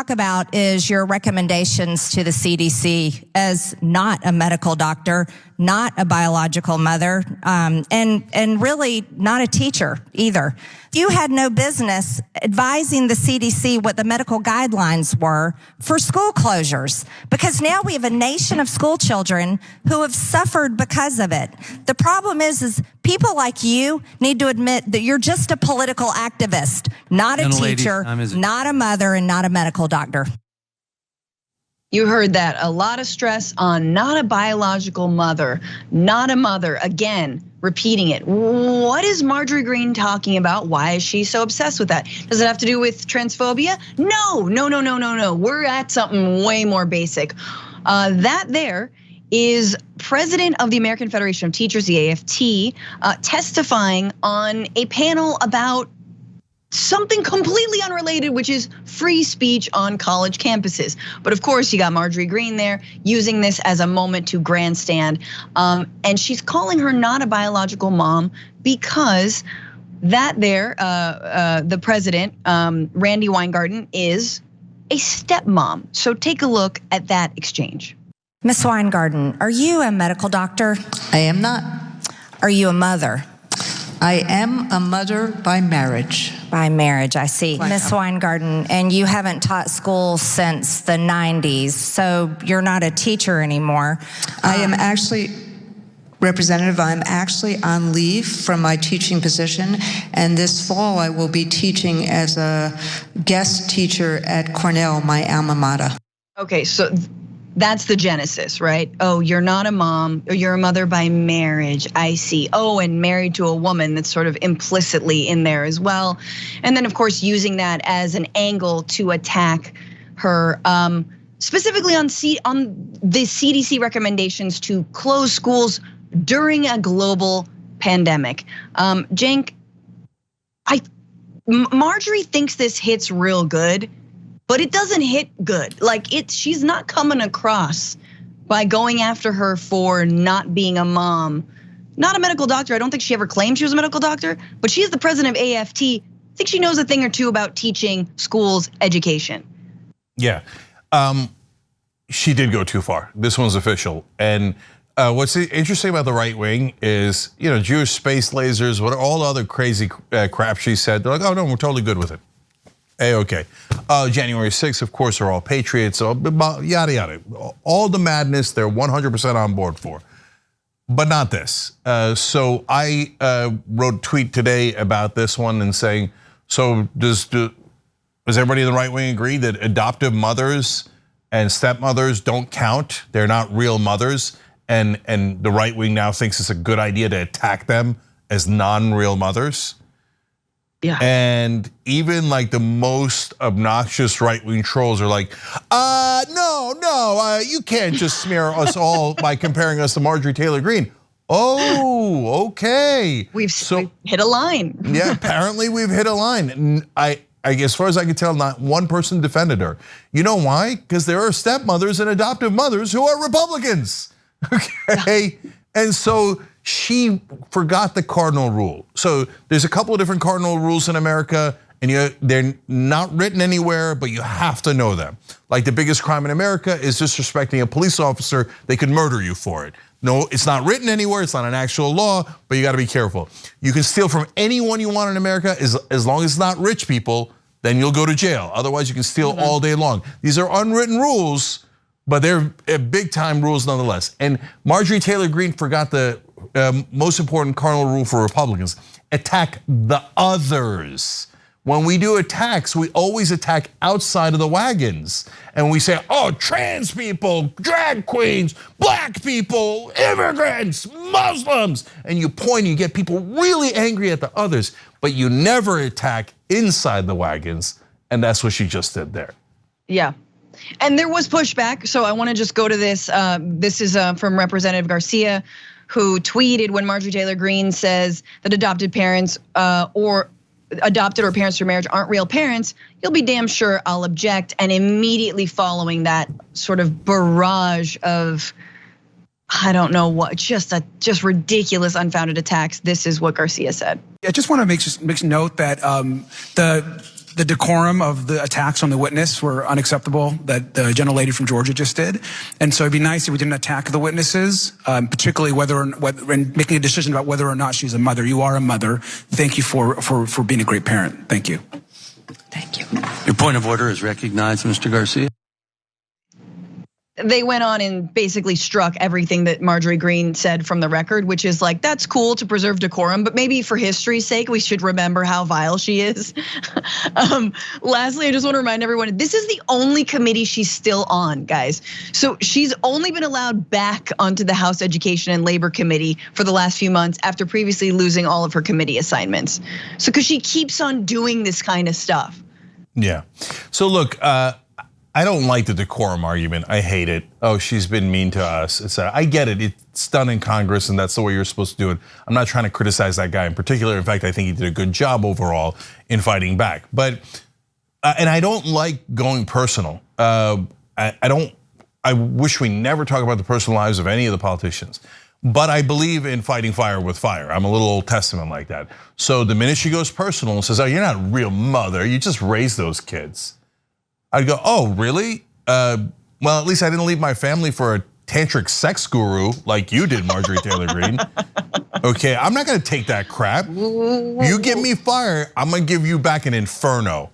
talk about is your recommendations to the CDC as not a medical doctor, not a biological mother, and really not a teacher either. You had no business advising the CDC what the medical guidelines were for school closures, because now we have a nation of school children who have suffered because of it. The problem is people like you need to admit that you're just a political activist, not a teacher, not a mother, and not a medical doctor. You heard that. A lot of stress on not a biological mother, not a mother. Again, repeating it. What is Marjorie Greene talking about? Why is she so obsessed with that? Does it have to do with transphobia? No. We're at something way more basic. That there is president of the American Federation of Teachers, the AFT, testifying on a panel about something completely unrelated, which is free speech on college campuses. But of course, you got Marjorie Greene there using this as a moment to grandstand. And she's calling her not a biological mom because that there, the president, Randi Weingarten, is a stepmom. So take a look at that exchange. Ms. Weingarten, are you a medical doctor? I am not. Are you a mother? I am a mother by marriage. By marriage, I see. Like Ms. Weingarten, and you haven't taught school since the 90s, so you're not a teacher anymore. I am actually, Representative, I'm actually on leave from my teaching position, and this fall I will be teaching as a guest teacher at Cornell, my alma mater. Okay, so that's the genesis, right? Oh, you're not a mom, or you're a mother by marriage, I see. Oh, and married to a woman, that's sort of implicitly in there as well. And then of course, using that as an angle to attack her, specifically on the CDC recommendations to close schools during a global pandemic. Cenk, Marjorie thinks this hits real good, but it doesn't hit good. Like she's not coming across by going after her for not being a mom, not a medical doctor. I don't think she ever claimed she was a medical doctor, but she is the president of AFT. I think she knows a thing or two about teaching schools education. Yeah, she did go too far. This one's official. And what's interesting about the right wing is, Jewish space lasers, what all the other crazy crap she said, they're like, oh no, we're totally good with it. Okay. January 6th, of course, are all patriots, so yada yada. All the madness they're 100% on board for, but not this. So I wrote a tweet today about this one and saying, so does everybody in the right wing agree that adoptive mothers and stepmothers don't count? They're not real mothers, and the right wing now thinks it's a good idea to attack them as non-real mothers? Yeah. And even like the most obnoxious right-wing trolls are like, no, you can't just smear us all by comparing us to Marjorie Taylor Greene. Oh, okay. We've hit a line. Yeah, apparently we've hit a line. And as far as I can tell, not one person defended her. You know why? Because there are stepmothers and adoptive mothers who are Republicans, okay? And so she forgot the cardinal rule. So there's a couple of different cardinal rules in America, and they're not written anywhere, but you have to know them. Like the biggest crime in America is disrespecting a police officer. They could murder you for it. No, it's not written anywhere. It's not an actual law, but you got to be careful. You can steal from anyone you want in America as long as it's not rich people, then you'll go to jail. Otherwise, you can steal all day long. These are unwritten rules, but they're big time rules nonetheless. And Marjorie Taylor Greene forgot the most important cardinal rule for Republicans: attack the others. When we do attacks, we always attack outside of the wagons. And we say, oh, trans people, drag queens, black people, immigrants, Muslims. And you point and you get people really angry at the others, but you never attack inside the wagons. And that's what she just did there. Yeah. And there was pushback, so I want to just go to this. This is from Representative Garcia, who tweeted when Marjorie Taylor Greene says that adopted parents or adopted or parents through marriage aren't real parents, you'll be damn sure I'll object. And immediately following that sort of barrage of, I don't know what, just ridiculous, unfounded attacks, this is what Garcia said. I just want to make note that the the decorum of the attacks on the witness were unacceptable that the gentlelady from Georgia just did. And so it'd be nice if we didn't attack the witnesses, particularly when making a decision about whether or not she's a mother. You are a mother. Thank you for being a great parent. Thank you. Thank you. Your point of order is recognized, Mr. Garcia. They went on and basically struck everything that Marjorie Greene said from the record, which is like, that's cool to preserve decorum, but maybe for history's sake, we should remember how vile she is. Lastly, I just want to remind everyone, this is the only committee she's still on, guys. So she's only been allowed back onto the House Education and Labor Committee for the last few months after previously losing all of her committee assignments. So because she keeps on doing this kind of stuff. Yeah, so look, I don't like the decorum argument. I hate it. Oh, she's been mean to us. I get it. It's done in Congress, and that's the way you're supposed to do it. I'm not trying to criticize that guy in particular. In fact, I think he did a good job overall in fighting back. But and I don't like going personal. I wish we never talk about the personal lives of any of the politicians. But I believe in fighting fire with fire. I'm a little Old Testament like that. So the minute she goes personal and says, "Oh, you're not a real mother. You just raised those kids," I'd go, "Oh, really? Well, at least I didn't leave my family for a tantric sex guru like you did, Marjorie Taylor Greene." Okay, I'm not gonna take that crap. You give me fire, I'm gonna give you back an inferno.